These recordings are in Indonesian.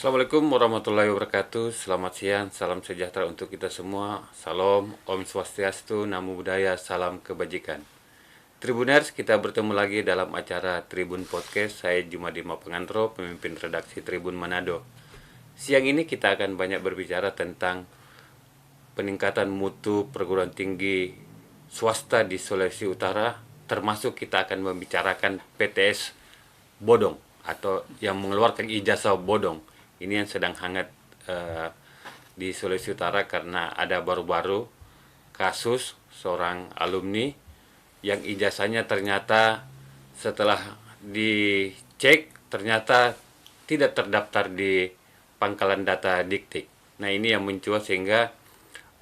Assalamualaikum warahmatullahi wabarakatuh. Selamat siang, salam sejahtera untuk kita semua. Salam, Om Swastiastu, Namo Buddhaya, salam kebajikan. Tribuners, kita bertemu lagi dalam acara Tribun Podcast. Saya Jumadi Mapengantro, pemimpin redaksi Tribun Manado. Siang ini kita akan banyak berbicara tentang peningkatan mutu perguruan tinggi swasta di Sulawesi Utara, termasuk kita akan membicarakan PTS bodong atau yang mengeluarkan ijazah bodong. Ini yang sedang hangat di Sulawesi Utara karena ada baru-baru kasus seorang alumni yang ijazahnya ternyata setelah dicek ternyata tidak terdaftar di pangkalan data Diktik. Nah, ini yang mencuat sehingga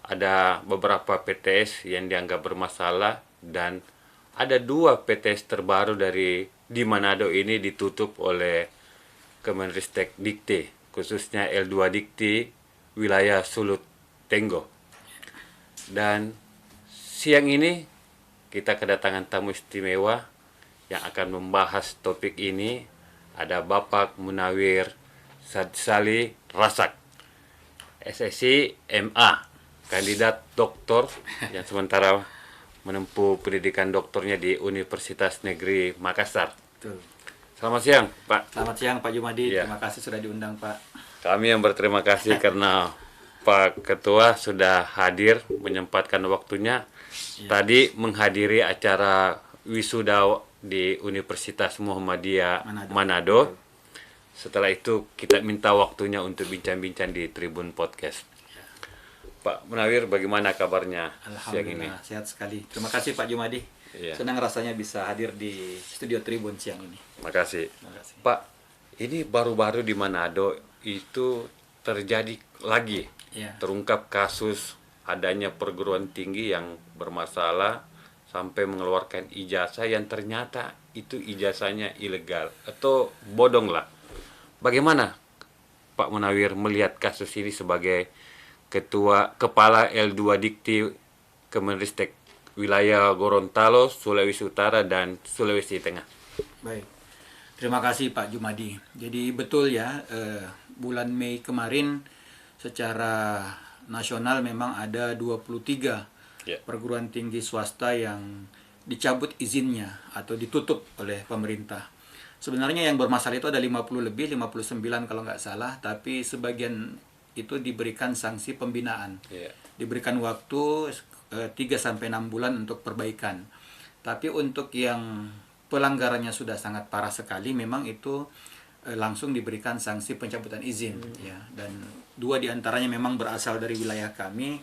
ada beberapa PTS yang dianggap bermasalah dan ada 2 PTS terbaru di Manado ini ditutup oleh Kemenristek Dikti, khususnya L2 Dikti wilayah Sulut Tenggo. Dan siang ini kita kedatangan tamu istimewa yang akan membahas topik ini. Ada Bapak Munawir Sadsali Rasak, SSI MA, kandidat doktor yang sementara menempuh pendidikan doktornya di Universitas Negeri Makassar. Betul. Selamat siang, Pak. Selamat siang Pak Jumadi, Ya. Terima kasih sudah diundang Pak. Kami yang berterima kasih karena Pak Ketua sudah hadir menyempatkan waktunya. Tadi menghadiri acara wisuda di Universitas Muhammadiyah Manado. Setelah itu kita minta waktunya untuk bincang-bincang di Tribun Podcast. Pak Munawir, bagaimana kabarnya siang ini? Alhamdulillah sehat sekali. Terima kasih Pak Jumadi. Iya. Senang rasanya bisa hadir di studio Tribun siang ini. Makasih. Terima kasih. Pak, ini baru-baru di Manado itu terjadi lagi, Ya. terungkap kasus adanya perguruan tinggi yang bermasalah sampai mengeluarkan ijazah yang ternyata itu ijazahnya ilegal atau bodong lah. Bagaimana Pak Munawir melihat kasus ini sebagai Kepala L2 Dikti Kemenristek wilayah Gorontalo, Sulawesi Utara, dan Sulawesi Tengah? Baik. Terima kasih Pak Jumadi. Jadi betul ya, bulan Mei kemarin secara nasional memang ada 23 Ya. perguruan tinggi swasta yang dicabut izinnya atau ditutup oleh pemerintah. Sebenarnya yang bermasalah itu ada 50 lebih, 59 kalau nggak salah, tapi sebagian itu diberikan sanksi pembinaan. Ya. Diberikan waktu 3-6 bulan untuk perbaikan. Tapi untuk yang pelanggarannya sudah sangat parah sekali, memang itu langsung diberikan sanksi pencabutan izin. Ya. Dan 2 diantaranya memang berasal dari wilayah kami,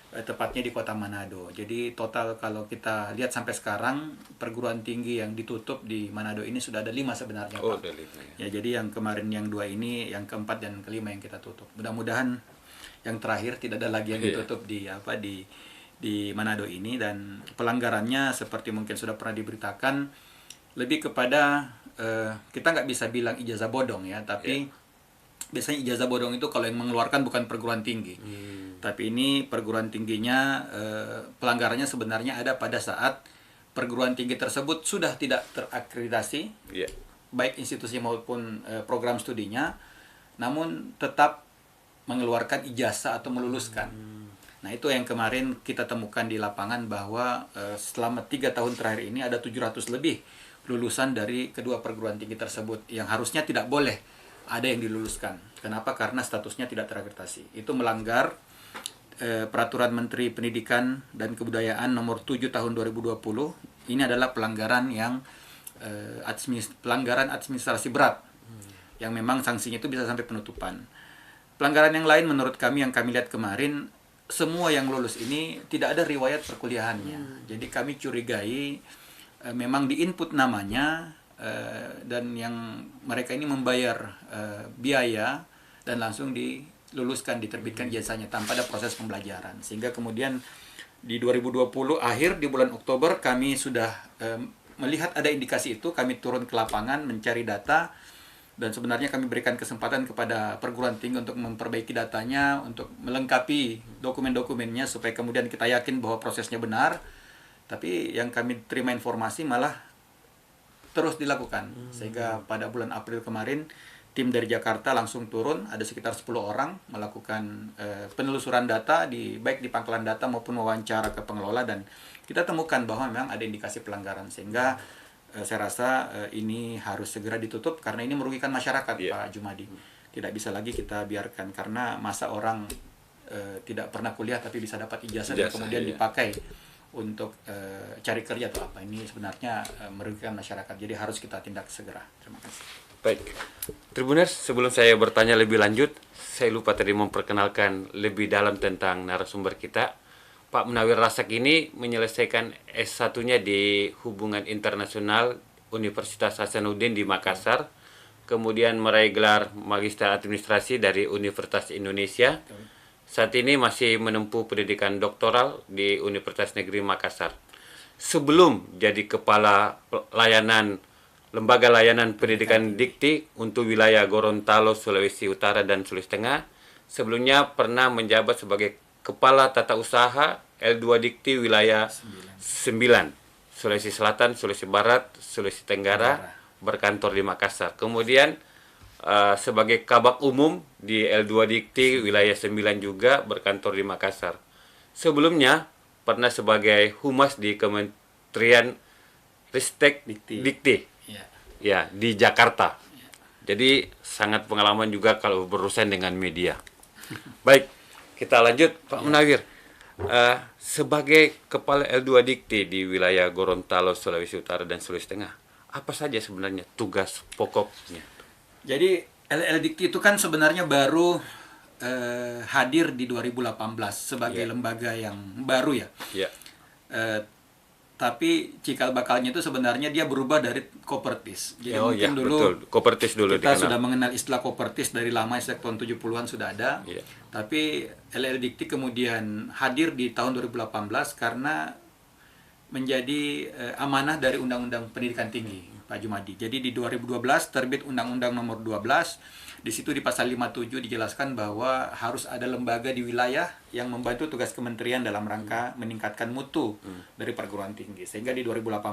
tepatnya di Kota Manado. Jadi total kalau kita lihat sampai sekarang perguruan tinggi yang ditutup di Manado ini sudah ada 5 sebenarnya, Oh, Pak. dari itu ya. Ya, jadi yang kemarin yang 2 ini, yang keempat dan kelima yang kita tutup. Mudah-mudahan yang terakhir tidak ada lagi yang ditutup di Manado ini. Dan pelanggarannya seperti mungkin sudah pernah diberitakan, lebih kepada kita nggak bisa bilang ijazah bodong ya, tapi biasanya ijazah bodong itu kalau yang mengeluarkan bukan perguruan tinggi. Tapi ini perguruan tingginya, pelanggarannya sebenarnya ada pada saat perguruan tinggi tersebut sudah tidak terakreditasi, Ya. baik institusi maupun program studinya, namun tetap mengeluarkan ijazah atau meluluskan. Nah, itu yang kemarin kita temukan di lapangan bahwa selama 3 tahun terakhir ini ada 700 lebih lulusan dari kedua perguruan tinggi tersebut yang harusnya tidak boleh ada yang diluluskan. Kenapa? Karena statusnya tidak terakreditasi. Itu melanggar Peraturan Menteri Pendidikan dan Kebudayaan nomor 7 tahun 2020. Ini adalah pelanggaran yang pelanggaran administrasi berat, yang memang sanksinya itu bisa sampai penutupan. Pelanggaran yang lain menurut kami yang kami lihat kemarin, semua yang lulus ini tidak ada riwayat perkuliahannya. Jadi kami curigai memang di input namanya, dan yang mereka ini membayar biaya dan langsung diluluskan, diterbitkan ijazahnya tanpa ada proses pembelajaran. Sehingga kemudian di 2020 akhir, di bulan Oktober, kami sudah melihat ada indikasi itu. Kami turun ke lapangan mencari data, dan sebenarnya kami berikan kesempatan kepada perguruan tinggi untuk memperbaiki datanya, untuk melengkapi dokumen-dokumennya supaya kemudian kita yakin bahwa prosesnya benar. Tapi yang kami terima informasi malah terus dilakukan, sehingga pada bulan April kemarin tim dari Jakarta langsung turun, ada sekitar 10 orang melakukan penelusuran data baik di pangkalan data maupun wawancara ke pengelola, dan kita temukan bahwa memang ada indikasi pelanggaran, sehingga saya rasa ini harus segera ditutup karena ini merugikan masyarakat, Pak Jumadi. Tidak bisa lagi kita biarkan, karena masa orang tidak pernah kuliah tapi bisa dapat ijazah dan kemudian dipakai untuk cari kerja atau apa. Ini sebenarnya merugikan masyarakat, jadi harus kita tindak segera. Terima kasih. Baik, Tribuners, sebelum saya bertanya lebih lanjut, saya lupa tadi memperkenalkan lebih dalam tentang narasumber kita. Pak Munawir Rasak ini menyelesaikan S1-nya di Hubungan Internasional Universitas Hasanuddin di Makassar, kemudian meraih gelar Magister Administrasi dari Universitas Indonesia. Saat ini masih menempuh pendidikan doktoral di Universitas Negeri Makassar. Sebelum jadi kepala Lembaga Layanan Pendidikan Dikti untuk wilayah Gorontalo, Sulawesi Utara dan Sulawesi Tengah, sebelumnya pernah menjabat sebagai Kepala Tata Usaha L2 Dikti wilayah 9, Sulawesi Selatan, Sulawesi Barat, Sulawesi Tenggara, berkantor di Makassar. Kemudian sebagai Kabak Umum di L2 Dikti wilayah 9 juga berkantor di Makassar. Sebelumnya pernah sebagai Humas di Kementerian Ristek Dikti. Ya, di Jakarta. Jadi sangat pengalaman juga kalau berurusan dengan media. Baik, kita lanjut Pak Munawir. Sebagai Kepala L2 Dikti di wilayah Gorontalo, Sulawesi Utara dan Sulawesi Tengah, apa saja sebenarnya tugas pokoknya? Jadi LL Dikti itu kan sebenarnya baru hadir di 2018 sebagai lembaga yang baru ya. Tapi cikal bakalnya itu sebenarnya dia berubah dari Kopertis. Jadi mungkin dulu betul. Kopertis dulu kita dikenal. sudah mengenal istilah Kopertis dari lama, sejak tahun 70-an sudah ada. Tapi LL Dikti kemudian hadir di tahun 2018 karena menjadi amanah dari Undang-Undang Pendidikan Tinggi, Pak Jumadi. Jadi di 2012 terbit Undang-Undang Nomor 12. Di situ di pasal 57 dijelaskan bahwa harus ada lembaga di wilayah yang membantu tugas kementerian dalam rangka meningkatkan mutu dari perguruan tinggi. Sehingga di 2018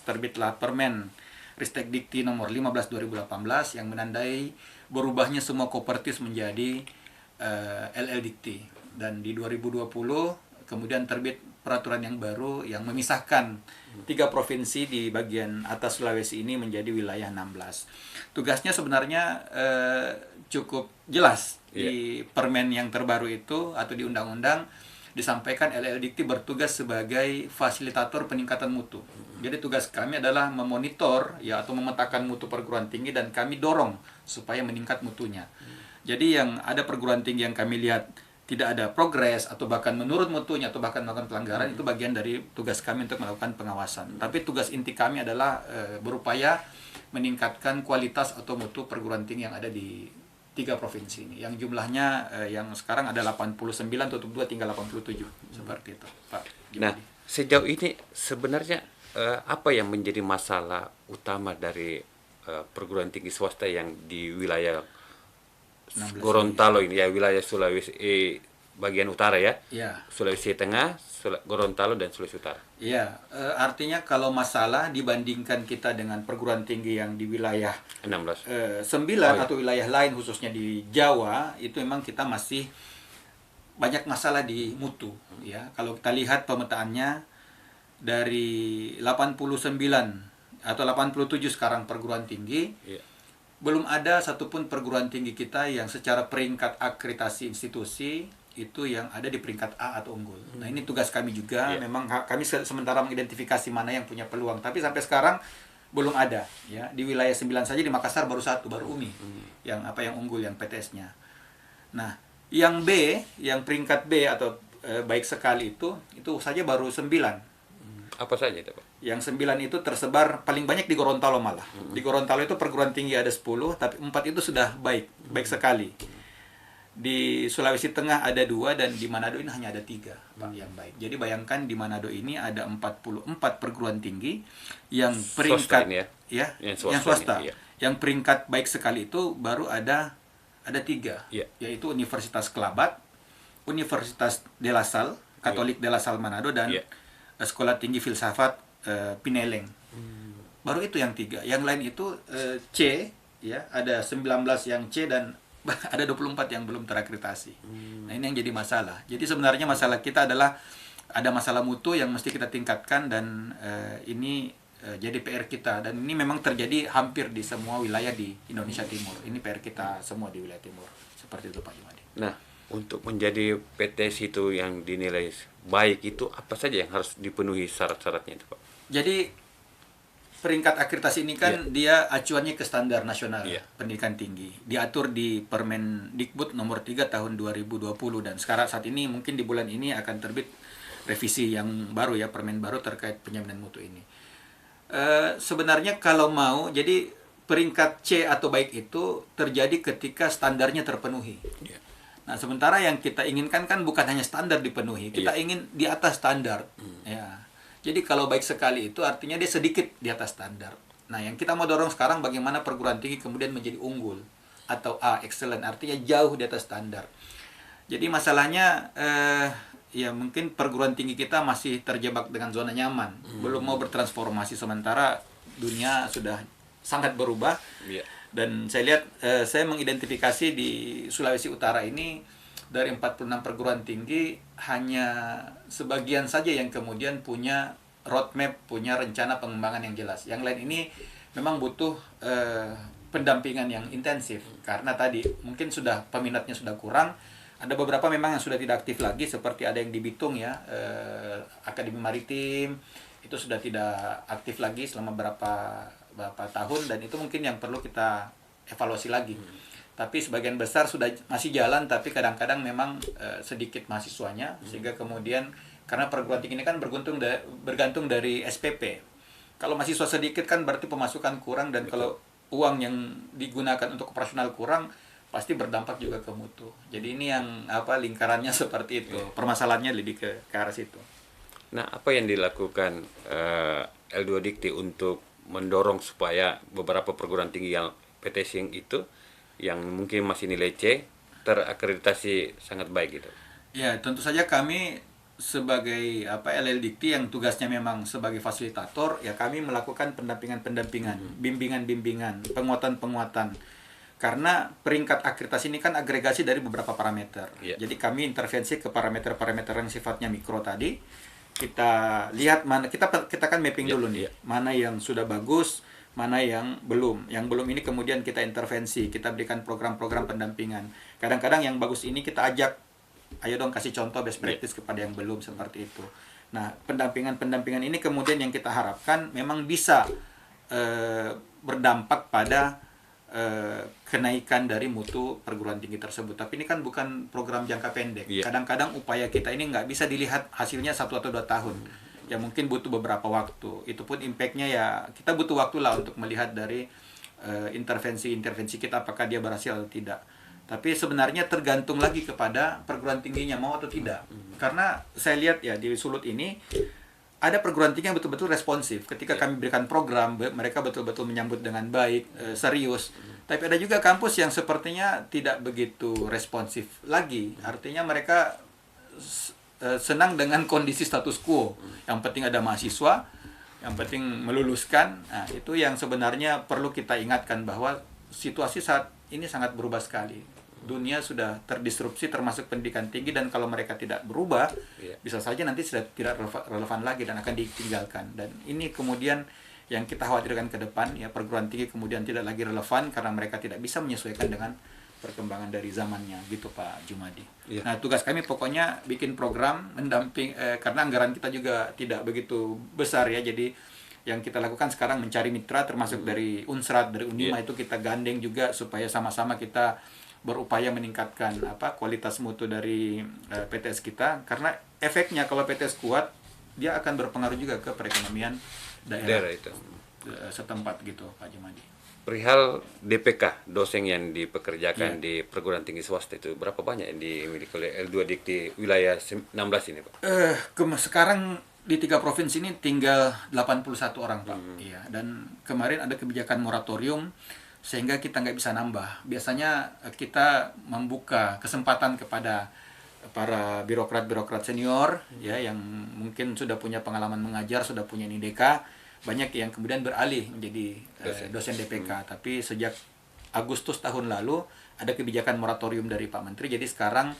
terbitlah Permen Ristek Dikti Nomor 15 2018 yang menandai berubahnya semua Kopertis menjadi LL Dikti. Dan di 2020 kemudian terbit peraturan yang baru yang memisahkan 3 provinsi di bagian atas Sulawesi ini menjadi wilayah 16. Tugasnya sebenarnya cukup jelas di permen yang terbaru itu atau di undang-undang disampaikan LL Dikti bertugas sebagai fasilitator peningkatan mutu. Jadi tugas kami adalah memonitor ya atau memetakan mutu perguruan tinggi dan kami dorong supaya meningkat mutunya. Jadi yang ada perguruan tinggi yang kami lihat tidak ada progres atau bahkan menurun mutunya atau bahkan melakukan pelanggaran, itu bagian dari tugas kami untuk melakukan pengawasan. Tapi tugas inti kami adalah berupaya meningkatkan kualitas atau mutu perguruan tinggi yang ada di 3 provinsi ini. Yang jumlahnya yang sekarang ada 89, tutup 2 tinggal 87. Seperti itu, Pak. Nah, sejauh ini sebenarnya apa yang menjadi masalah utama dari perguruan tinggi swasta yang di wilayah Gorontalo ini ya, wilayah Sulawesi bagian utara ya, Sulawesi Tengah, Gorontalo dan Sulawesi Utara. Iya, artinya kalau masalah dibandingkan kita dengan perguruan tinggi yang di wilayah 9 atau wilayah lain khususnya di Jawa, itu memang kita masih banyak masalah di mutu ya. Kalau kita lihat pemetaannya dari 89 atau 87 sekarang perguruan tinggi, belum ada satupun perguruan tinggi kita yang secara peringkat akreditasi institusi itu yang ada di peringkat A atau unggul. Nah, ini tugas kami juga. Memang kami sementara mengidentifikasi mana yang punya peluang, tapi sampai sekarang belum ada ya. Di wilayah 9 saja di Makassar baru UMI yang unggul, yang PTS-nya. Nah, yang B, yang peringkat B atau baik sekali itu saja baru 9. Apa saja itu, Pak? Yang 9 itu tersebar paling banyak di Gorontalo malah. Di Gorontalo itu perguruan tinggi ada 10, tapi 4 itu sudah baik sekali. Di Sulawesi Tengah ada 2 dan di Manado ini hanya ada 3, Pak, yang baik. Jadi bayangkan di Manado ini ada 44 perguruan tinggi yang peringkat yang swasta. Yang peringkat baik sekali itu baru ada 3, yaitu Universitas Kelabat, Universitas De La Salle, Katolik De La Salle Manado, dan Sekolah Tinggi Filsafat Pineleng. Baru itu yang 3. Yang lain itu C, ya, ada 19 yang C dan ada 24 yang belum terakreditasi. Nah, ini yang jadi masalah. Jadi sebenarnya masalah kita adalah ada masalah mutu yang mesti kita tingkatkan, dan ini jadi PR kita, dan ini memang terjadi hampir di semua wilayah di Indonesia Timur. Ini PR kita semua di wilayah timur. Seperti itu Pak Jumadi. Nah, untuk menjadi PTS itu yang dinilai baik itu apa saja yang harus dipenuhi syarat-syaratnya itu Pak? Jadi peringkat akreditasi ini kan dia acuannya ke standar nasional pendidikan tinggi. Diatur di Permendikbud nomor 3 tahun 2020, dan sekarang saat ini mungkin di bulan ini akan terbit revisi yang baru ya, permen baru terkait penjaminan mutu ini. Sebenarnya kalau mau, jadi peringkat C atau baik itu terjadi ketika standarnya terpenuhi. Nah, sementara yang kita inginkan kan bukan hanya standar dipenuhi, kita ingin di atas standar. Ya. Jadi kalau baik sekali itu artinya dia sedikit di atas standar. Nah, yang kita mau dorong sekarang bagaimana perguruan tinggi kemudian menjadi unggul atau A, excellent, artinya jauh di atas standar. Jadi masalahnya ya mungkin perguruan tinggi kita masih terjebak dengan zona nyaman, belum mau bertransformasi, sementara dunia sudah sangat berubah. Dan saya lihat, saya mengidentifikasi di Sulawesi Utara ini dari 46 perguruan tinggi hanya sebagian saja yang kemudian punya roadmap, punya rencana pengembangan yang jelas. Yang lain ini memang butuh pendampingan yang intensif, karena tadi mungkin sudah peminatnya sudah kurang. Ada beberapa memang yang sudah tidak aktif lagi, seperti ada yang di Bitung ya, Akademi Maritim itu sudah tidak aktif lagi selama berapa tahun, dan itu mungkin yang perlu kita evaluasi lagi. Tapi sebagian besar sudah masih jalan, tapi kadang-kadang memang sedikit mahasiswanya, sehingga kemudian karena perguruan tinggi ini kan bergantung dari SPP. Kalau mahasiswa sedikit kan berarti pemasukan kurang, dan kalau uang yang digunakan untuk operasional kurang, pasti berdampak juga ke mutu. Jadi ini yang lingkarannya seperti itu. Permasalahannya lebih ke arah situ. Nah, apa yang dilakukan L2 Dikti untuk mendorong supaya beberapa perguruan tinggi yang PTS itu yang mungkin masih nilai C terakreditasi sangat baik gitu? Ya, tentu saja kami sebagai LL Dikti yang tugasnya memang sebagai fasilitator, ya kami melakukan pendampingan-pendampingan, bimbingan-bimbingan, penguatan-penguatan. Karena peringkat akreditasi ini kan agregasi dari beberapa parameter. Jadi kami intervensi ke parameter-parameter yang sifatnya mikro tadi. Kita lihat mana, kita kan mapping dulu nih. Mana yang sudah bagus, mana yang belum. Yang belum ini kemudian kita intervensi, kita berikan program-program pendampingan. Kadang-kadang yang bagus ini kita ajak, ayo dong kasih contoh best practice kepada yang belum, seperti itu. Nah, pendampingan ini kemudian yang kita harapkan memang bisa berdampak pada kenaikan dari mutu perguruan tinggi tersebut. Tapi ini kan bukan program jangka pendek. Kadang-kadang upaya kita ini nggak bisa dilihat hasilnya 1 atau 2 tahun. Ya mungkin butuh beberapa waktu. Itu pun impact-nya ya kita butuh waktu lah untuk melihat dari intervensi kita apakah dia berhasil atau tidak. Tapi sebenarnya tergantung lagi kepada perguruan tingginya mau atau tidak. Karena saya lihat ya di Sulut ini ada perguruan tinggi yang betul-betul responsif. Ketika kami berikan program, mereka betul-betul menyambut dengan baik, serius. Tapi ada juga kampus yang sepertinya tidak begitu responsif lagi. Artinya mereka senang dengan kondisi status quo. Yang penting ada mahasiswa, yang penting meluluskan. Nah, itu yang sebenarnya perlu kita ingatkan bahwa situasi saat ini sangat berubah sekali. Dunia sudah terdisrupsi termasuk pendidikan tinggi, dan kalau mereka tidak berubah bisa saja nanti sudah tidak relevan lagi dan akan ditinggalkan. Dan ini kemudian yang kita khawatirkan ke depan, ya perguruan tinggi kemudian tidak lagi relevan karena mereka tidak bisa menyesuaikan dengan perkembangan dari zamannya gitu Pak Jumadi. Nah, tugas kami pokoknya bikin program mendamping karena anggaran kita juga tidak begitu besar ya. Jadi yang kita lakukan sekarang mencari mitra termasuk dari Unsrat, dari Unima itu kita gandeng juga supaya sama-sama kita berupaya meningkatkan kualitas mutu dari PTS kita, karena efeknya kalau PTS kuat dia akan berpengaruh juga ke perekonomian daerah itu setempat gitu Pak Jumadi. Perihal DPK dosen yang dipekerjakan di perguruan tinggi swasta itu berapa banyak yang dimiliki oleh L2 Dikti wilayah 16 ini Pak? Sekarang di 3 provinsi ini tinggal 81 orang Pak. Iya, dan kemarin ada kebijakan moratorium sehingga kita nggak bisa nambah. Biasanya kita membuka kesempatan kepada para birokrat senior ya yang mungkin sudah punya pengalaman mengajar, sudah punya NIDK, banyak yang kemudian beralih menjadi dosen DPK. Tapi sejak Agustus tahun lalu ada kebijakan moratorium dari Pak Menteri. Jadi sekarang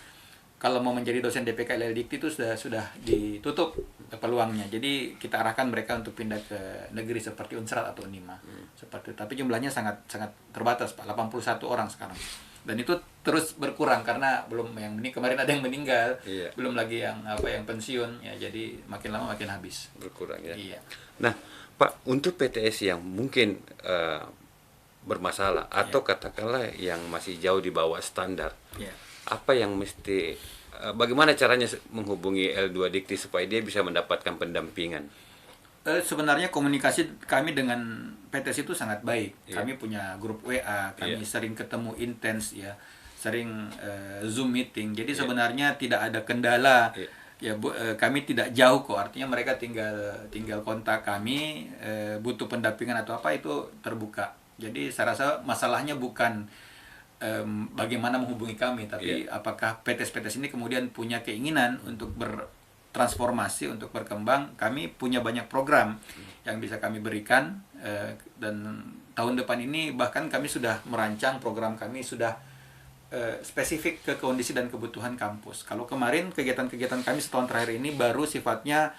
kalau mau menjadi dosen DPK LLDikti itu sudah ditutup peluangnya. Jadi kita arahkan mereka untuk pindah ke negeri seperti Unsrat atau Unima. Seperti itu. Tapi jumlahnya sangat terbatas, Pak. 81 orang sekarang. Dan itu terus berkurang karena belum kemarin ada yang meninggal, belum lagi yang pensiun ya. Jadi makin lama makin habis. Berkurang ya. Iya. Nah, Pak, untuk PTS yang mungkin bermasalah atau katakanlah yang masih jauh di bawah standar, apa yang mesti bagaimana caranya menghubungi L2 Dikti supaya dia bisa mendapatkan pendampingan? Sebenarnya komunikasi kami dengan PTS itu sangat baik. Kami punya grup WA, kami sering ketemu intens ya, sering Zoom meeting. Jadi sebenarnya tidak ada kendala. Ya kami tidak jauh kok, artinya mereka tinggal kontak kami, butuh pendampingan atau apa itu terbuka. Jadi saya rasa masalahnya bukan bagaimana menghubungi kami, tapi apakah PTS-PTS ini kemudian punya keinginan untuk bertransformasi, untuk berkembang. Kami punya banyak program yang bisa kami berikan, dan tahun depan ini bahkan kami sudah merancang program kami sudah spesifik ke kondisi dan kebutuhan kampus. Kalau kemarin kegiatan-kegiatan kami setahun terakhir ini baru sifatnya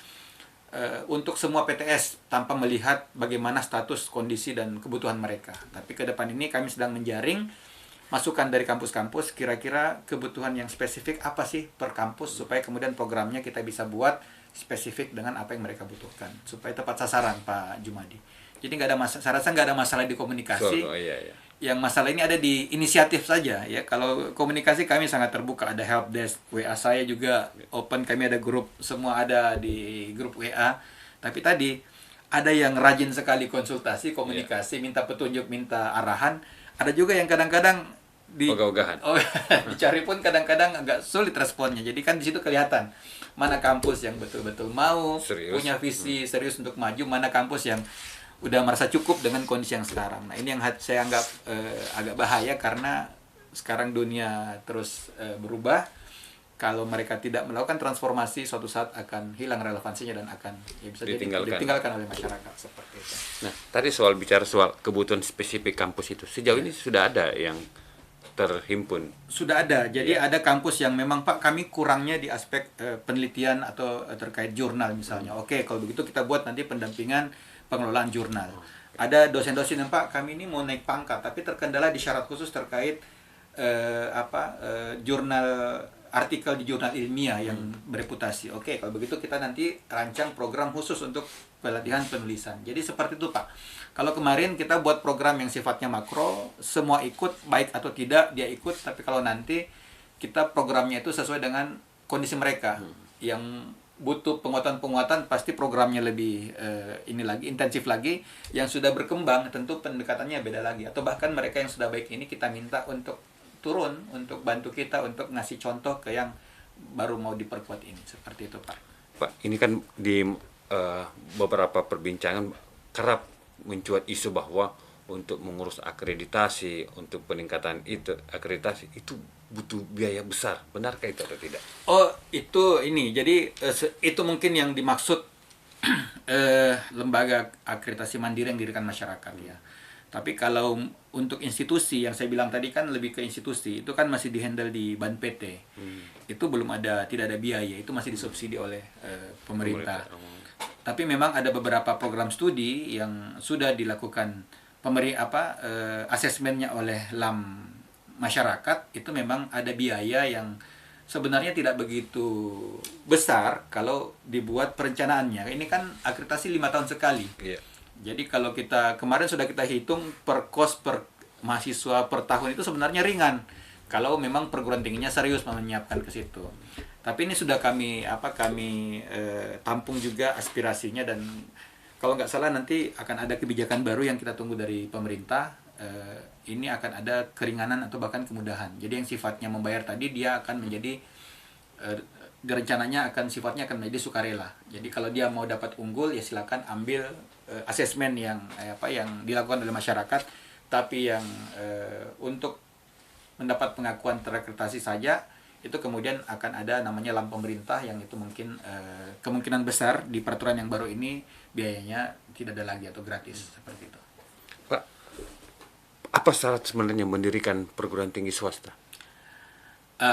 untuk semua PTS tanpa melihat bagaimana status, kondisi, dan kebutuhan mereka. Tapi ke depan ini kami sedang menjaring masukan dari kampus-kampus, kira-kira kebutuhan yang spesifik apa sih per kampus, supaya kemudian programnya kita bisa buat spesifik dengan apa yang mereka butuhkan, supaya tepat sasaran, Pak Jumadi. Jadi nggak ada masalah, saya rasa nggak ada masalah di komunikasi. Yang masalah ini ada di inisiatif saja ya. Kalau komunikasi kami sangat terbuka, ada help desk, WA saya juga open, kami ada grup, semua ada di grup WA. Tapi tadi ada yang rajin sekali konsultasi, komunikasi, minta petunjuk, minta arahan. Ada juga yang kadang-kadang dicari pun kadang-kadang agak sulit responnya. Jadi kan di situ kelihatan mana kampus yang betul-betul mau punya visi serius untuk maju, mana kampus yang udah merasa cukup dengan kondisi yang sekarang. Nah, ini yang saya anggap agak bahaya karena sekarang dunia terus berubah. Kalau mereka tidak melakukan transformasi, suatu saat akan hilang relevansinya dan akan bisa ditinggalkan oleh masyarakat seperti itu. Nah, tadi bicara soal kebutuhan spesifik kampus itu, sejauh ini sudah ada yang terhimpun? Sudah ada. Jadi ada kampus yang memang Pak kami kurangnya di aspek penelitian atau terkait jurnal misalnya. Oke, kalau begitu kita buat nanti pendampingan pengelolaan jurnal. Ada dosen-dosen yang Pak kami ini mau naik pangkat tapi terkendala di syarat khusus terkait jurnal, artikel di jurnal ilmiah yang bereputasi. Oke, kalau begitu kita nanti rancang program khusus untuk pelatihan penulisan. Jadi seperti itu Pak. Kalau kemarin kita buat program yang sifatnya makro, semua ikut, baik atau tidak dia ikut, tapi kalau nanti kita programnya itu sesuai dengan kondisi mereka. Yang butuh penguatan-penguatan pasti programnya lebih intensif lagi. Yang sudah berkembang tentu pendekatannya beda lagi. Atau bahkan mereka yang sudah baik ini kita minta untuk turun, untuk bantu kita untuk ngasih contoh ke yang baru mau diperkuat ini. Seperti itu Pak. Pak, ini kan di beberapa perbincangan kerap mencuat isu bahwa untuk mengurus akreditasi, untuk peningkatan akreditasi itu butuh biaya besar. Benarkah itu atau tidak? Oh, itu ini. Jadi itu mungkin yang dimaksud lembaga akreditasi mandiri yang didirikan masyarakat ya. Tapi kalau untuk institusi yang saya bilang tadi kan lebih ke institusi, itu kan masih dihandle di Ban PT. Itu tidak ada biaya, itu masih disubsidi oleh pemerintah. Tapi memang ada beberapa program studi yang sudah dilakukan asesmennya oleh LAM masyarakat, itu memang ada biaya yang sebenarnya tidak begitu besar kalau dibuat perencanaannya. Ini kan akreditasi 5 tahun sekali. Jadi kalau kemarin sudah kita hitung per kos per mahasiswa per tahun itu sebenarnya ringan kalau memang perguruan tingginya serius menyiapkan ke situ. Tapi ini sudah kami tampung juga aspirasinya, dan kalau nggak salah nanti akan ada kebijakan baru yang kita tunggu dari pemerintah. Ini akan ada keringanan atau bahkan kemudahan. Jadi yang sifatnya membayar tadi dia akan menjadi rencananya sifatnya akan menjadi sukarela. Jadi kalau dia mau dapat unggul ya silakan ambil asesmen yang dilakukan oleh masyarakat. Tapi yang untuk mendapat pengakuan terakreditasi saja itu kemudian akan ada namanya LAM pemerintah, yang itu mungkin kemungkinan besar di peraturan yang baru ini biayanya tidak ada lagi atau gratis seperti itu. Pak, Apa syarat sebenarnya mendirikan perguruan tinggi swasta?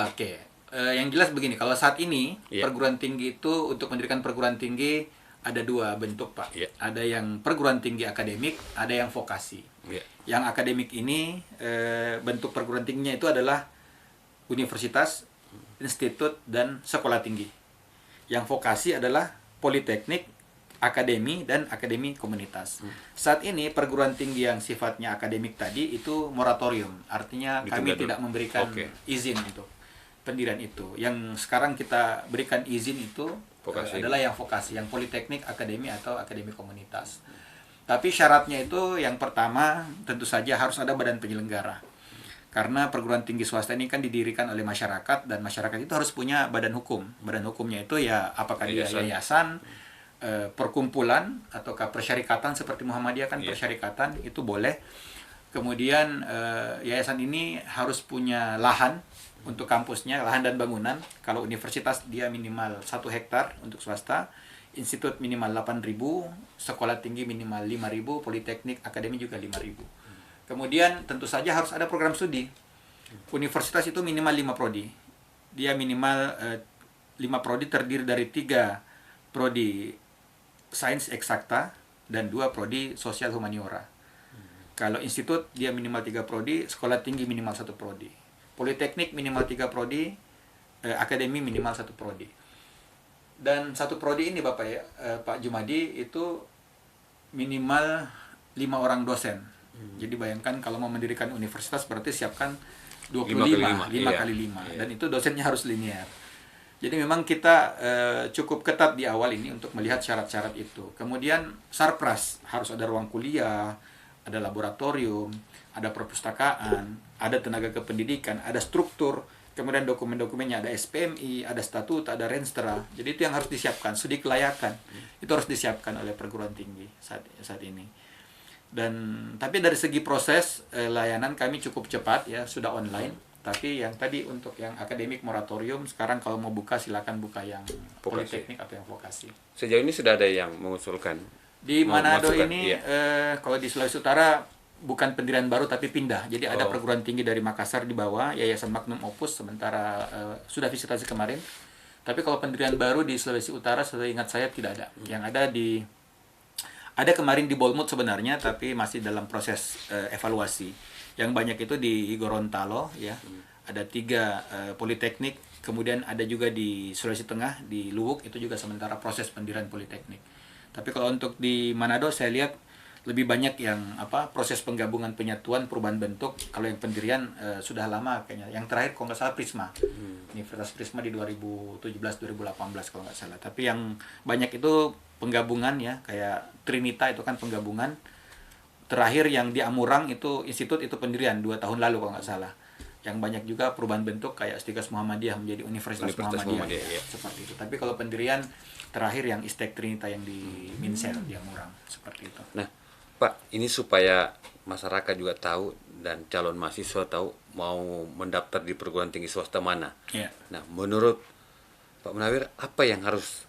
Oke. Yang jelas begini, kalau saat ini Iya. perguruan tinggi itu untuk mendirikan perguruan tinggi ada dua bentuk, Pak. Iya. Ada yang perguruan tinggi akademik, ada yang vokasi. Iya. Yang akademik ini bentuk perguruan tingginya itu adalah universitas, institut, dan sekolah tinggi. Yang vokasi adalah politeknik, akademi, dan akademi komunitas. Saat ini perguruan tinggi yang sifatnya akademik tadi itu moratorium, artinya kami Ditunda dulu. tidak memberikan Oke. izin itu, pendirian itu. Yang sekarang kita berikan izin itu Vokasi. adalah yang vokasi, yang politeknik, akademi, atau akademi komunitas. Tapi syaratnya itu yang pertama tentu saja harus ada badan penyelenggara. Karena perguruan tinggi swasta ini kan didirikan oleh masyarakat, dan masyarakat itu harus punya badan hukum. Badan hukumnya itu ya apakah dia yayasan, perkumpulan, ataukah persyarikatan seperti Muhammadiyah kan persyarikatan itu boleh. Kemudian yayasan ini harus punya lahan untuk kampusnya, lahan dan bangunan. Kalau universitas dia minimal 1 hektar untuk swasta, institut minimal 8.000, sekolah tinggi minimal 5.000, politeknik, akademi juga 5.000. Kemudian tentu saja harus ada program studi. Universitas itu minimal 5 prodi. Dia minimal 5 prodi terdiri dari 3 prodi sains eksakta dan 2 prodi sosial humaniora. Kalau institut dia minimal 3 prodi, sekolah tinggi minimal 1 prodi. Politeknik minimal 3 prodi, akademi minimal 1 prodi. Dan 1 prodi ini Bapak ya, Pak Jumadi, itu minimal 5 orang dosen. Jadi bayangkan kalau mau mendirikan universitas berarti siapkan 25, 5 kali 5. Dan itu dosennya harus linear. Jadi memang kita cukup ketat di awal ini untuk melihat syarat-syarat itu. Kemudian sarpras, harus ada ruang kuliah, ada laboratorium, ada perpustakaan, ada tenaga kependidikan, ada struktur, kemudian dokumen-dokumennya, ada SPMI, ada statuta, ada renstra. Jadi itu yang harus disiapkan, studi kelayakan. Itu harus disiapkan oleh perguruan tinggi saat ini. Dan tapi dari segi proses layanan kami cukup cepat ya, sudah online. Tapi yang tadi untuk yang akademik moratorium, sekarang kalau mau buka silakan buka yang politeknik atau yang vokasi. Sejauh ini sudah ada yang mengusulkan Di Manado masukkan, ini kalau di Sulawesi Utara bukan pendirian baru tapi pindah. Jadi ada perguruan tinggi dari Makassar di bawah, Yayasan Magnum Opus, sementara sudah visitasi kemarin. Tapi kalau pendirian baru di Sulawesi Utara, seingat saya tidak ada. Yang ada kemarin di Bolmut sebenarnya, tapi masih dalam proses evaluasi. Yang banyak itu di Gorontalo ya, ada 3 politeknik, kemudian ada juga di Sulawesi Tengah di Luwuk, itu juga sementara proses pendirian politeknik. Tapi kalau untuk di Manado saya lihat lebih banyak yang proses penggabungan, penyatuan, perubahan bentuk. Kalau yang pendirian sudah lama kayaknya. Yang terakhir kalau nggak salah Prisma, Universitas Prisma di 2017-2018 kalau nggak salah. Tapi yang banyak itu penggabungan ya, kayak Trinita itu kan penggabungan. Terakhir yang di Amurang itu institut, itu pendirian 2 tahun lalu kalau nggak salah. Yang banyak juga perubahan bentuk kayak Stikas Muhammadiyah menjadi Universitas Muhammadiyah ya, seperti itu. Tapi kalau pendirian terakhir yang Istek Trinita yang di Minsel di Amurang, seperti itu. Nah, Pak, ini supaya masyarakat juga tahu dan calon mahasiswa tahu mau mendaftar di perguruan tinggi swasta mana. Ya. Nah, menurut Pak Munawir, apa yang harus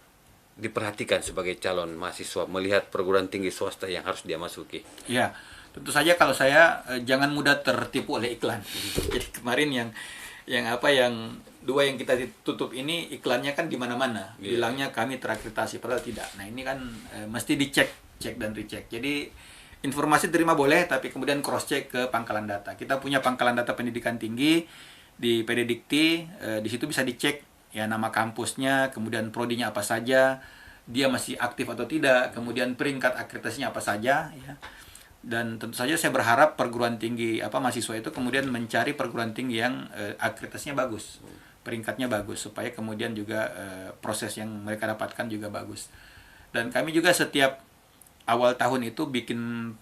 diperhatikan sebagai calon mahasiswa melihat perguruan tinggi swasta yang harus dia masuki? Ya, tentu saja kalau saya jangan mudah tertipu oleh iklan. Jadi kemarin yang 2 yang kita tutup ini iklannya kan di mana-mana. Bilangnya kami terakreditasi, padahal tidak. Nah, ini kan mesti cek dan recheck. Jadi informasi terima boleh, tapi kemudian cross check ke pangkalan data. Kita punya pangkalan data pendidikan tinggi di PD Dikti, di situ bisa dicek ya nama kampusnya, kemudian prodinya apa saja, dia masih aktif atau tidak, kemudian peringkat akreditasinya apa saja ya. Dan tentu saja saya berharap perguruan tinggi mahasiswa itu kemudian mencari perguruan tinggi yang akreditasinya bagus, peringkatnya bagus, supaya kemudian juga proses yang mereka dapatkan juga bagus. Dan kami juga setiap awal tahun itu bikin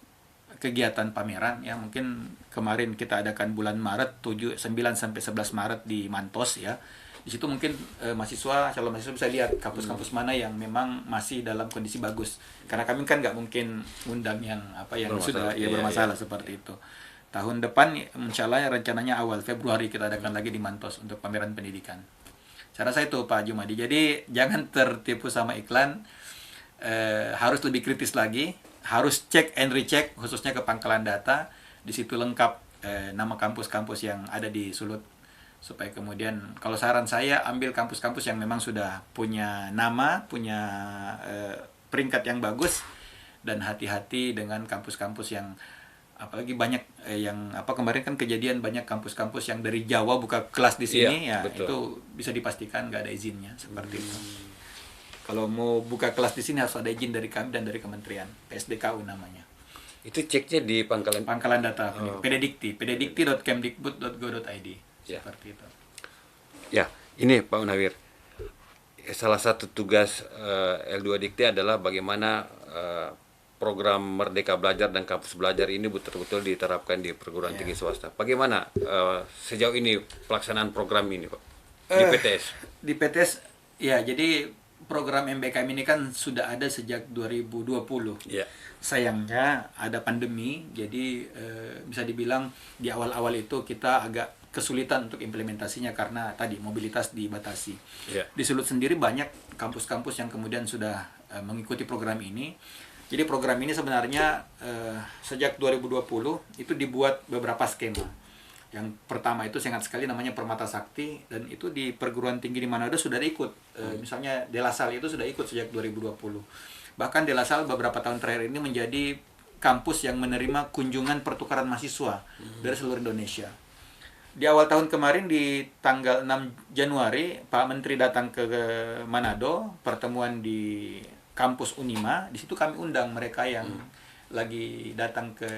kegiatan pameran ya, mungkin kemarin kita adakan bulan Maret 9 sampai 11 Maret di Mantos ya. Di situ mungkin calon mahasiswa bisa lihat kampus-kampus mana yang memang masih dalam kondisi bagus. Karena kami kan nggak mungkin undang yang sudah bermasalah seperti itu. Tahun depan insya Allah rencananya awal Februari kita adakan lagi di Mantos untuk pameran pendidikan. Saya rasa itu Pak Jumadi. Jadi jangan tertipu sama iklan. Harus lebih kritis lagi, harus cek and recheck khususnya ke pangkalan data, di situ lengkap nama kampus-kampus yang ada di Sulut, supaya kemudian kalau saran saya ambil kampus-kampus yang memang sudah punya nama, punya peringkat yang bagus, dan hati-hati dengan kampus-kampus yang apalagi banyak yang kemarin kan kejadian banyak kampus-kampus yang dari Jawa buka kelas di sini, Iya, ya betul. itu bisa dipastikan nggak ada izinnya seperti itu. Kalau mau buka kelas di sini harus ada izin dari kami dan dari kementerian, PSDKU namanya. Itu ceknya di Pangkalan data Pededikti, pededikti.kemdikbud.go.id. Ya. Seperti itu. Ya, ini Pak Munawir. Salah satu tugas L2 Dikti adalah bagaimana program Merdeka Belajar dan Kampus Belajar ini betul-betul diterapkan di perguruan tinggi swasta. Bagaimana sejauh ini pelaksanaan program ini, Pak? Di PTS? Di PTS, ya jadi program MBKM ini kan sudah ada sejak 2020. Ya. Sayangnya ada pandemi, jadi bisa dibilang di awal-awal itu kita agak kesulitan untuk implementasinya karena tadi mobilitas dibatasi. Ya. Di Sulut sendiri banyak kampus-kampus yang kemudian sudah mengikuti program ini. Jadi program ini sebenarnya sejak 2020 itu dibuat beberapa skema. Yang pertama itu sangat sekali namanya Permata Sakti, dan itu di perguruan tinggi di Manado sudah ikut. Misalnya Delasal itu sudah ikut sejak 2020. Bahkan Delasal beberapa tahun terakhir ini menjadi kampus yang menerima kunjungan pertukaran mahasiswa dari seluruh Indonesia. Di awal tahun kemarin di tanggal 6 Januari Pak Menteri datang ke Manado, pertemuan di kampus Unima. Di situ kami undang mereka yang lagi datang ke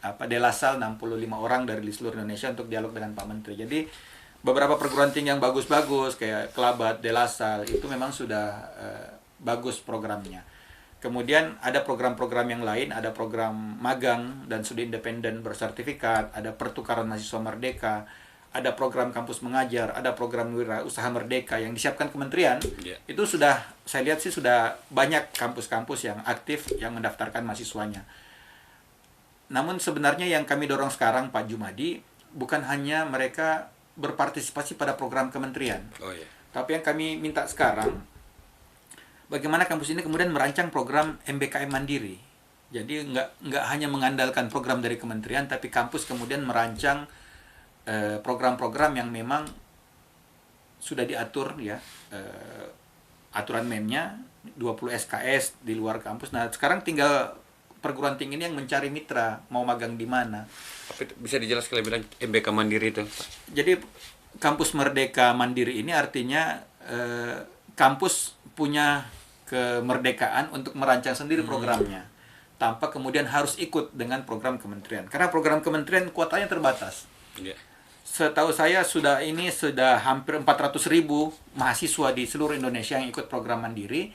Delasal, 65 orang dari seluruh Indonesia untuk dialog dengan Pak Menteri. Jadi beberapa perguruan tinggi yang bagus-bagus kayak Kelabat, Delasal itu memang sudah bagus programnya. Kemudian ada program-program yang lain, ada program magang dan studi independen bersertifikat, ada pertukaran mahasiswa merdeka, ada program kampus mengajar, ada program wirausaha merdeka yang disiapkan kementerian. Yeah. Itu sudah, saya lihat sih sudah banyak kampus-kampus yang aktif yang mendaftarkan mahasiswanya. Namun sebenarnya yang kami dorong sekarang Pak Jumadi, bukan hanya mereka berpartisipasi pada program kementerian. Oh ya. Tapi yang kami minta sekarang, bagaimana kampus ini kemudian merancang program MBKM mandiri. Jadi nggak hanya mengandalkan program dari kementerian, tapi kampus kemudian merancang program-program yang memang sudah diatur ya, aturan MEM-nya 20 SKS di luar kampus. Nah sekarang tinggal perguruan tinggi ini yang mencari mitra, mau magang di mana. Tapi bisa dijelaskan lebih lanjut MBK Mandiri itu, Pak? Jadi kampus Merdeka Mandiri ini artinya kampus punya kemerdekaan untuk merancang sendiri programnya, tanpa kemudian harus ikut dengan program kementerian. Karena program kementerian kuotanya terbatas. Yeah. Setahu saya sudah hampir 400.000 mahasiswa di seluruh Indonesia yang ikut program mandiri.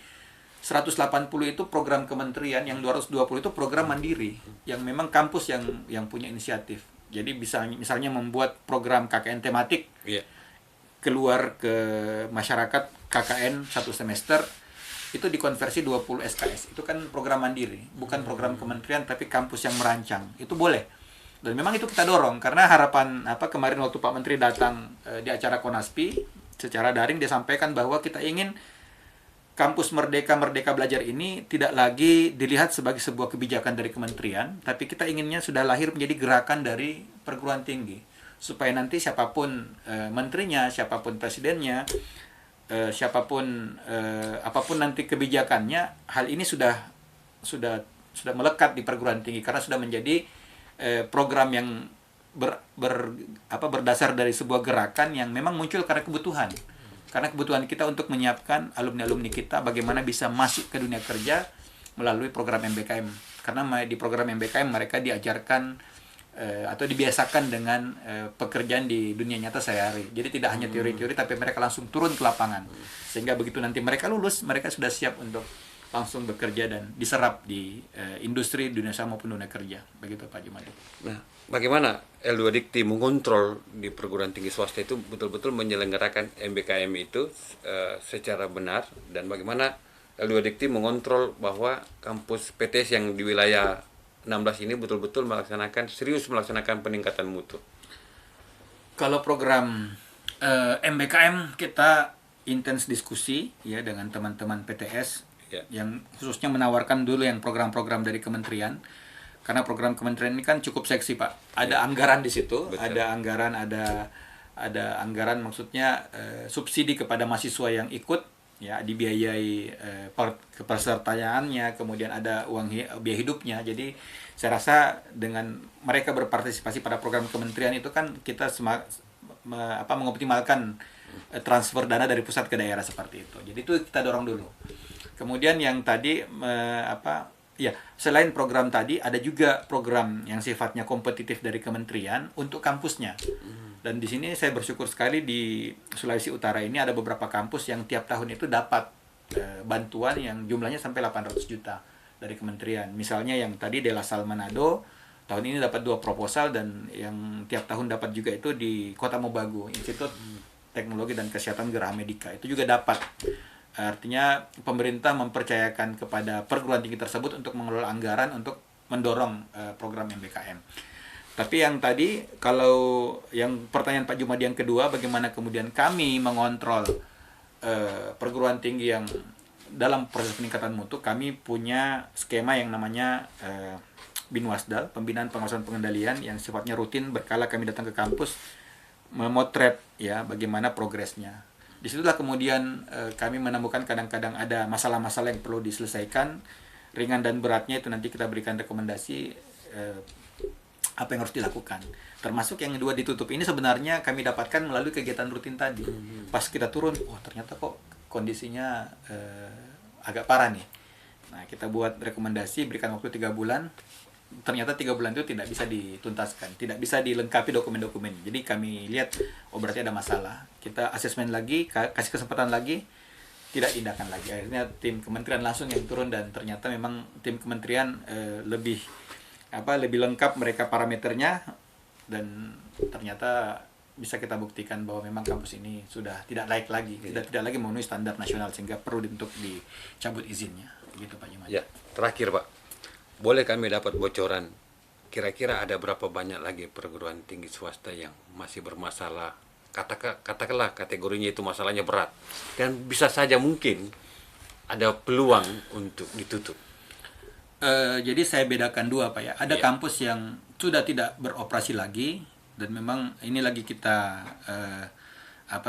180 itu program kementerian, yang 220 itu program mandiri, yang memang kampus yang punya inisiatif. Jadi bisa misalnya membuat program KKN tematik, Yeah. keluar ke masyarakat KKN 1 semester, itu dikonversi 20 SKS. Itu kan program mandiri, bukan program kementerian, tapi kampus yang merancang. Itu boleh. Dan memang itu kita dorong, karena harapan kemarin waktu Pak Menteri datang di acara Konaspi, secara daring dia sampaikan bahwa kita ingin kampus Merdeka Belajar ini tidak lagi dilihat sebagai sebuah kebijakan dari kementerian, tapi kita inginnya sudah lahir menjadi gerakan dari perguruan tinggi, supaya nanti siapapun menterinya, siapapun presidennya, siapapun apapun nanti kebijakannya, hal ini sudah melekat di perguruan tinggi karena sudah menjadi program yang berdasar dari sebuah gerakan yang memang muncul karena kebutuhan. Karena kebutuhan kita untuk menyiapkan alumni-alumni kita bagaimana bisa masuk ke dunia kerja melalui program MBKM. Karena di program MBKM mereka diajarkan atau dibiasakan dengan pekerjaan di dunia nyata sehari-hari. Jadi tidak hanya teori-teori, tapi mereka langsung turun ke lapangan. Sehingga begitu nanti mereka lulus, mereka sudah siap untuk langsung bekerja dan diserap di industri dunia usaha maupun dunia kerja. Begitu Pak Jumadi. Nah, bagaimana L2 Dikti mengontrol di perguruan tinggi swasta itu betul-betul menyelenggarakan MBKM itu secara benar, dan bagaimana L2 Dikti mengontrol bahwa kampus PTS yang di wilayah 16 ini betul-betul serius melaksanakan peningkatan mutu? Kalau program MBKM kita intens diskusi ya dengan teman-teman PTS, Ya. yang khususnya menawarkan dulu yang program-program dari kementerian. Karena program kementerian ini kan cukup seksi, Pak. Ada anggaran di situ, Betul. ada anggaran, ada anggaran, maksudnya subsidi kepada mahasiswa yang ikut, ya, dibiayai kepesertaannya, kemudian ada uang biaya hidupnya. Jadi saya rasa dengan mereka berpartisipasi pada program kementerian itu kan kita mengoptimalkan transfer dana dari pusat ke daerah seperti itu. Jadi itu kita dorong dulu. Kemudian yang tadi ya, selain program tadi ada juga program yang sifatnya kompetitif dari kementerian untuk kampusnya. Dan di sini saya bersyukur sekali di Sulawesi Utara ini ada beberapa kampus yang tiap tahun itu dapat bantuan yang jumlahnya sampai 800 juta dari kementerian. Misalnya yang tadi De La Salle Manado tahun ini dapat 2 proposal, dan yang tiap tahun dapat juga itu di Kota Mobagu, Institut Teknologi dan Kesehatan Geraha Medica. Itu juga dapat. Artinya pemerintah mempercayakan kepada perguruan tinggi tersebut untuk mengelola anggaran untuk mendorong program MBKM. Tapi yang tadi, kalau yang pertanyaan Pak Jumadi yang kedua, bagaimana kemudian kami mengontrol perguruan tinggi yang dalam proses peningkatan mutu, kami punya skema yang namanya Binwasdal, Pembinaan Pengawasan Pengendalian, yang sifatnya rutin, berkala kami datang ke kampus memotret ya bagaimana progresnya. Disitulah kemudian kami menemukan kadang-kadang ada masalah-masalah yang perlu diselesaikan, ringan dan beratnya itu nanti kita berikan rekomendasi apa yang harus dilakukan. Termasuk yang kedua ditutup ini sebenarnya kami dapatkan melalui kegiatan rutin tadi. Pas kita turun, oh ternyata kok kondisinya agak parah nih. Nah, kita buat rekomendasi, berikan waktu 3 bulan. Ternyata 3 bulan itu tidak bisa dituntaskan, tidak bisa dilengkapi dokumen-dokumen. Jadi kami lihat, oh berarti ada masalah. Kita asesmen lagi, kasih kesempatan lagi, tidak tindakan lagi. Akhirnya tim kementerian langsung yang turun, dan ternyata memang tim kementerian lebih lengkap mereka parameternya, dan ternyata bisa kita buktikan bahwa memang kampus ini sudah tidak layak lagi, tidak lagi memenuhi standar nasional, sehingga perlu untuk dicabut izinnya. Begitu Pak Jumadi. Ya, terakhir Pak, boleh kami dapat bocoran kira-kira ada berapa banyak lagi perguruan tinggi swasta yang masih bermasalah? Katakanlah kategorinya itu masalahnya berat, dan bisa saja mungkin ada peluang untuk ditutup. Jadi saya bedakan dua Pak ya. Ada Iya. kampus yang sudah tidak beroperasi lagi, dan memang ini lagi kita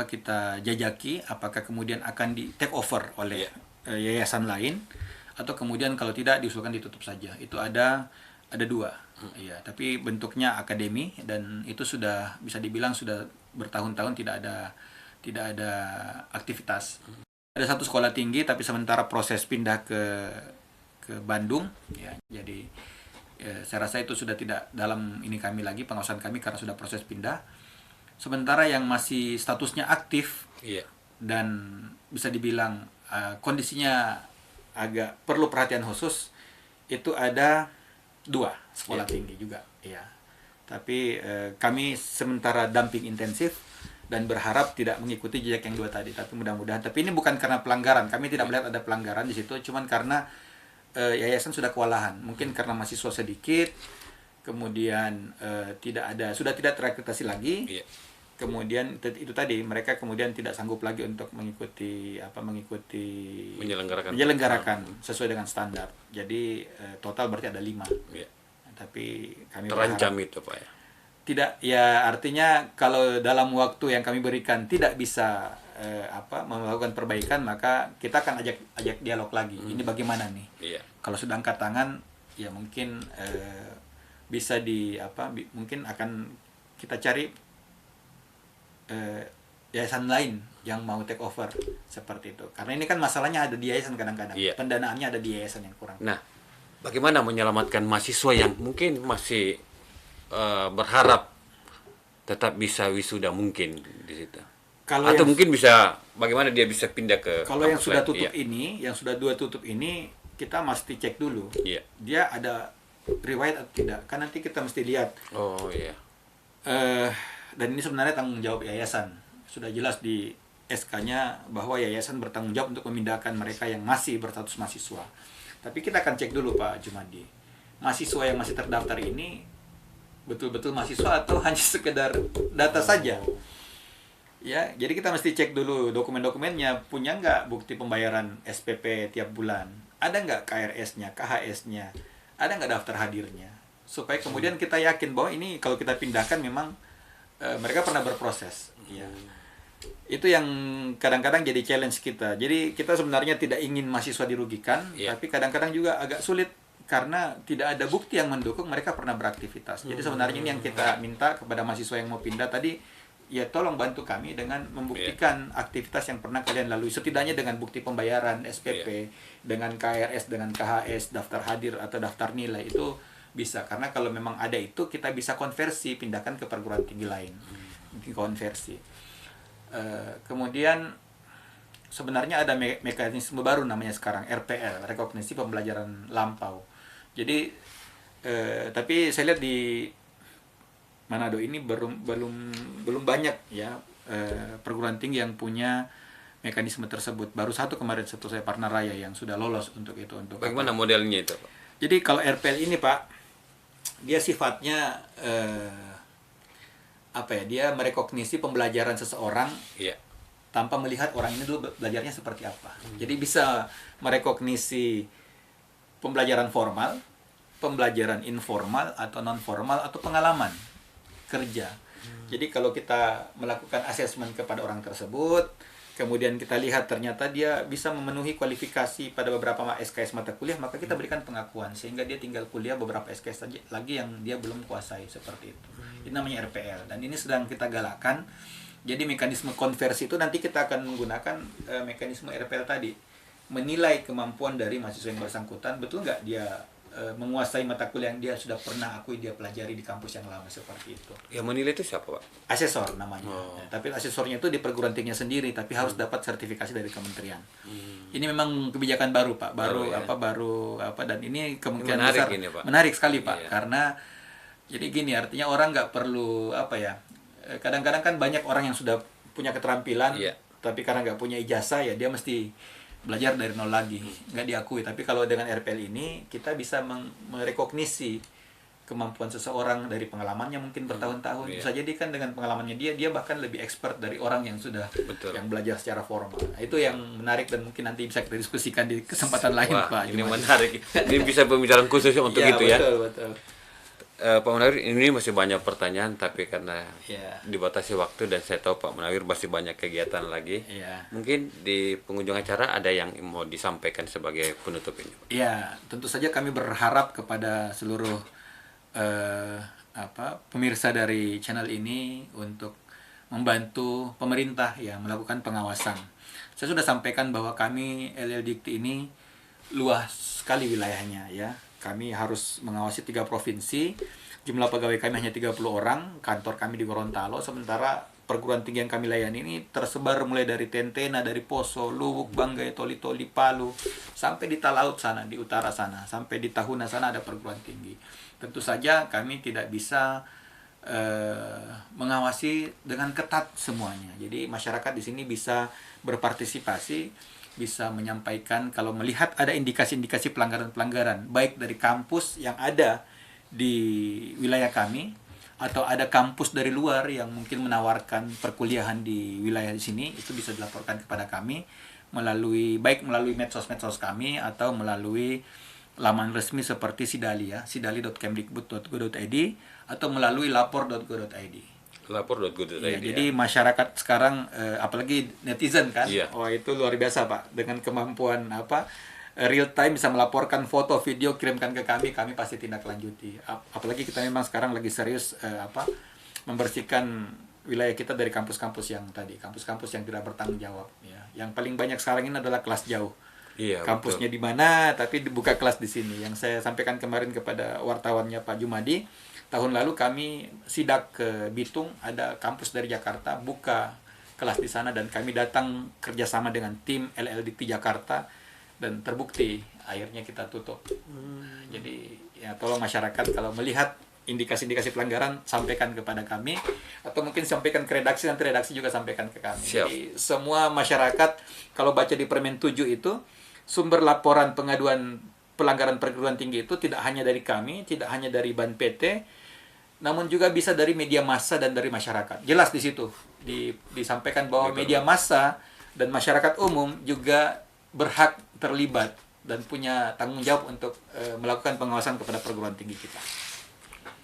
kita jajaki apakah kemudian akan di take over oleh yayasan lain, atau kemudian kalau tidak diusulkan ditutup saja. Itu ada 2. Iya, tapi bentuknya akademi, dan itu sudah bisa dibilang sudah bertahun-tahun tidak ada aktivitas. Ada 1 sekolah tinggi, tapi sementara proses pindah ke Bandung ya. Jadi saya rasa itu sudah tidak dalam ini kami lagi, pengawasan kami, karena sudah proses pindah. Sementara yang masih statusnya aktif dan bisa dibilang kondisinya agak perlu perhatian khusus, itu ada 2 sekolah tinggi juga ya. Tapi kami sementara damping intensif dan berharap tidak mengikuti jejak yang 2 tadi, tapi mudah-mudahan. Tapi ini bukan karena pelanggaran, kami tidak melihat ada pelanggaran di situ, cuman karena yayasan sudah kewalahan, mungkin karena mahasiswa sedikit, kemudian sudah tidak terakreditasi lagi. Kemudian itu tadi, mereka kemudian tidak sanggup lagi untuk mengikuti menyelenggarakan sesuai dengan standar. Jadi total berarti ada 5. Tapi kami terancam berharap, itu Pak ya. tidak, ya artinya kalau dalam waktu yang kami berikan tidak bisa melakukan perbaikan, maka kita akan ajak dialog lagi. Ini bagaimana nih? Kalau sudah angkat tangan, ya mungkin bisa mungkin akan kita cari yayasan lain yang mau take over seperti itu. Karena ini kan masalahnya ada di yayasan kadang-kadang. Pendanaannya ada di yayasan yang kurang. Nah, bagaimana menyelamatkan mahasiswa yang mungkin masih berharap tetap bisa wisuda mungkin di situ? Atau mungkin bisa, bagaimana dia bisa pindah ke kalau yang sudah lain? tutup ini, yang sudah 2 tutup ini, kita mesti cek dulu. Dia ada riwayat atau tidak. Kan nanti kita mesti lihat. Dan ini sebenarnya tanggung jawab yayasan. Sudah jelas di SK-nya bahwa yayasan bertanggung jawab untuk memindahkan mereka yang masih berstatus mahasiswa. Tapi kita akan cek dulu Pak Jumadi. Mahasiswa yang masih terdaftar ini betul-betul mahasiswa atau hanya sekedar data saja? Ya, jadi kita mesti cek dulu dokumen-dokumennya, punya nggak bukti pembayaran SPP tiap bulan, ada nggak KRS-nya, KHS-nya, ada nggak daftar hadirnya. supaya kemudian kita yakin bahwa ini kalau kita pindahkan memang mereka pernah berproses. Ya. Itu yang kadang-kadang jadi challenge kita. Jadi kita sebenarnya tidak ingin mahasiswa dirugikan, tapi kadang-kadang juga agak sulit karena tidak ada bukti yang mendukung mereka pernah beraktivitas. Jadi sebenarnya ini yang kita minta kepada mahasiswa yang mau pindah tadi, ya tolong bantu kami dengan membuktikan aktivitas yang pernah kalian lalui, setidaknya dengan bukti pembayaran SPP, dengan KRS, dengan KHS, daftar hadir atau daftar nilai itu bisa. Karena kalau memang ada itu kita bisa konversi, pindahkan ke perguruan tinggi lain, konversi. Kemudian sebenarnya ada mekanisme baru namanya sekarang RPL, rekognisi pembelajaran lampau. Jadi tapi saya lihat di Manado ini belum banyak ya perguruan tinggi yang punya mekanisme tersebut. Baru satu kemarin satu saya Parna Raya yang sudah lolos untuk itu. Untuk bagaimana modelnya itu, Pak? Jadi kalau RPL ini, Pak, dia sifatnya dia merekognisi pembelajaran seseorang tanpa melihat orang ini dulu belajarnya seperti apa. Jadi bisa merekognisi pembelajaran formal, pembelajaran informal atau non formal atau pengalaman kerja. Jadi kalau kita melakukan asesmen kepada orang tersebut, kemudian kita lihat ternyata dia bisa memenuhi kualifikasi pada beberapa SKS mata kuliah, maka kita berikan pengakuan sehingga dia tinggal kuliah beberapa SKS saja lagi yang dia belum kuasai, seperti itu. Ini namanya RPL dan ini sedang kita galakkan. Jadi mekanisme konversi itu nanti kita akan menggunakan mekanisme RPL tadi, menilai kemampuan dari mahasiswa yang bersangkutan, betul nggak dia menguasai mata kuliah yang dia sudah pernah akui dia pelajari di kampus yang lama, seperti itu. Yang menilai itu siapa, Pak? Asesor namanya. Tapi asesornya itu di perguruan tingginya sendiri, tapi harus dapat sertifikasi dari kementerian. Ini memang kebijakan baru, Pak. Baru dan ini kemungkinan menarik besar ini, Pak. Menarik sekali, Pak. Karena jadi gini, artinya orang nggak perlu kadang-kadang kan banyak orang yang sudah punya keterampilan, tapi karena nggak punya ijazah ya dia mesti belajar dari nol lagi, nggak diakui. Tapi kalau dengan RPL ini kita bisa merekognisi kemampuan seseorang dari pengalamannya mungkin bertahun-tahun. Bisa jadi kan dengan pengalamannya dia bahkan lebih expert dari orang yang sudah yang belajar secara formal. Nah, itu yang menarik dan mungkin nanti bisa kita diskusikan di kesempatan lain, Pak. Ini menarik. Ini bisa pembicaraan khusus untuk itu ya. Betul. Pak Munawir, ini masih banyak pertanyaan, tapi karena dibatasi waktu dan saya tahu Pak Munawir masih banyak kegiatan lagi, mungkin di penghujung acara ada yang mau disampaikan sebagai penutup ini. Ya, tentu saja kami berharap kepada seluruh pemirsa dari channel ini untuk membantu pemerintah melakukan pengawasan. Saya sudah sampaikan bahwa kami LL Dikti ini luas sekali wilayahnya ya. Kami harus mengawasi 3 provinsi, jumlah pegawai kami hanya 30 orang, kantor kami di Gorontalo, sementara perguruan tinggi yang kami layani ini tersebar mulai dari Tentena, dari Poso, Luwuk, Banggai, Toli-Toli, Palu, sampai di Talaut sana, di utara sana, sampai di Tahuna sana ada perguruan tinggi. Tentu saja kami tidak bisa mengawasi dengan ketat semuanya. Jadi masyarakat di sini bisa berpartisipasi, bisa menyampaikan kalau melihat ada indikasi-indikasi pelanggaran-pelanggaran baik dari kampus yang ada di wilayah kami atau ada kampus dari luar yang mungkin menawarkan perkuliahan di wilayah di sini, itu bisa dilaporkan kepada kami melalui medsos-medsos kami atau melalui laman resmi seperti Sidali sidali.kemdikbud.go.id atau melalui lapor.go.id. Lapor.go.id. Jadi masyarakat sekarang apalagi netizen kan, wah itu luar biasa, Pak, dengan kemampuan real time bisa melaporkan foto, video, kirimkan ke kami pasti tindak lanjuti. Apalagi kita memang sekarang lagi serius membersihkan wilayah kita dari kampus-kampus yang tidak bertanggung jawab. Yang paling banyak sekarang ini adalah kelas jauh. Kampusnya di mana, tapi dibuka kelas di sini. Yang saya sampaikan kemarin kepada wartawannya Pak Jumadi, tahun lalu kami sidak ke Bitung, ada kampus dari Jakarta buka kelas di sana dan kami datang kerjasama dengan tim LLDT Jakarta dan terbukti akhirnya kita tutup. Jadi tolong masyarakat kalau melihat indikasi-indikasi pelanggaran sampaikan kepada kami atau mungkin sampaikan ke redaksi, nanti redaksi juga sampaikan ke kami. Jadi semua masyarakat kalau baca di Permen 7 itu sumber laporan pengaduan pelanggaran perguruan tinggi itu tidak hanya dari kami, tidak hanya dari BAN PT, namun juga bisa dari media massa dan dari masyarakat. Jelas di situ disampaikan bahwa media massa dan masyarakat umum juga berhak terlibat dan punya tanggung jawab untuk melakukan pengawasan kepada perguruan tinggi kita.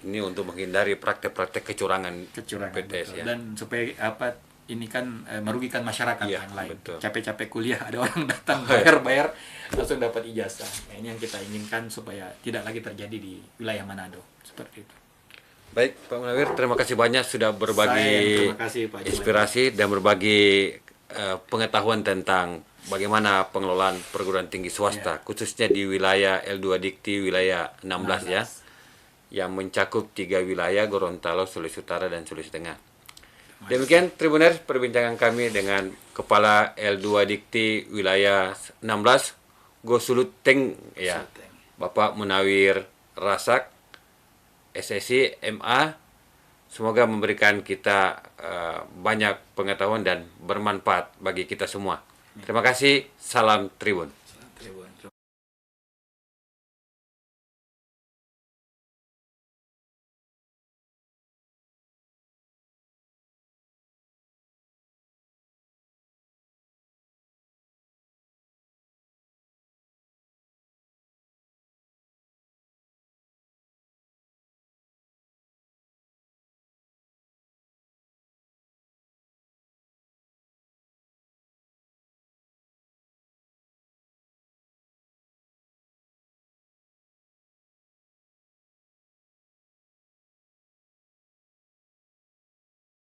Ini untuk menghindari praktek-praktek kecurangan PTS betul. ya. Dan supaya ini kan merugikan masyarakat Iya, yang lain. betul. Capek-capek kuliah ada orang datang bayar langsung dapat ijazah. Nah, ini yang kita inginkan supaya tidak lagi terjadi di wilayah Manado seperti itu. Baik, Pak Munawir, terima kasih banyak sudah berbagi Terima kasih, Pak Jumat. inspirasi dan berbagi pengetahuan tentang bagaimana pengelolaan perguruan tinggi swasta, khususnya di wilayah L2 Dikti wilayah 16 ya, yang mencakup 3 wilayah, Gorontalo, Sulawesi Utara, dan Sulawesi Tengah. Demikian Tribuners perbincangan kami dengan Kepala L2 Dikti wilayah 16, Gosuluteng ya, Bapak Munawir Rasak, SSI MA. Semoga memberikan kita banyak pengetahuan dan bermanfaat bagi kita semua. Terima kasih, salam Tribun.